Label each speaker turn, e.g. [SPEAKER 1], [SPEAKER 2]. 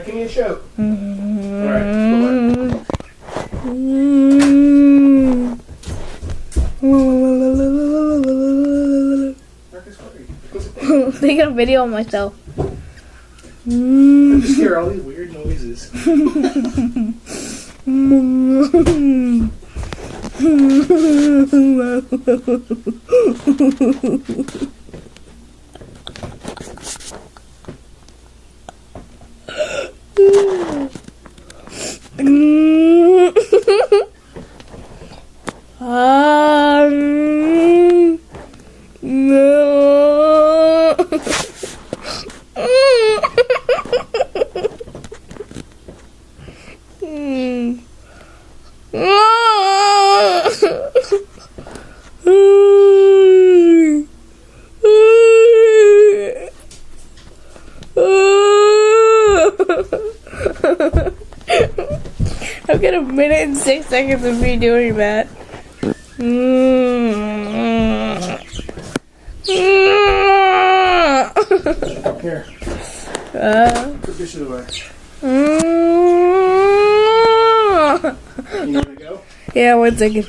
[SPEAKER 1] give me a shout. Alright, bye-bye.
[SPEAKER 2] Taking a video of myself.
[SPEAKER 1] I just hear all these weird noises.
[SPEAKER 2] I've got 1 minute and 6 seconds of me doing that.
[SPEAKER 1] Here. Put this away. You want to go?
[SPEAKER 2] Yeah, 1 second.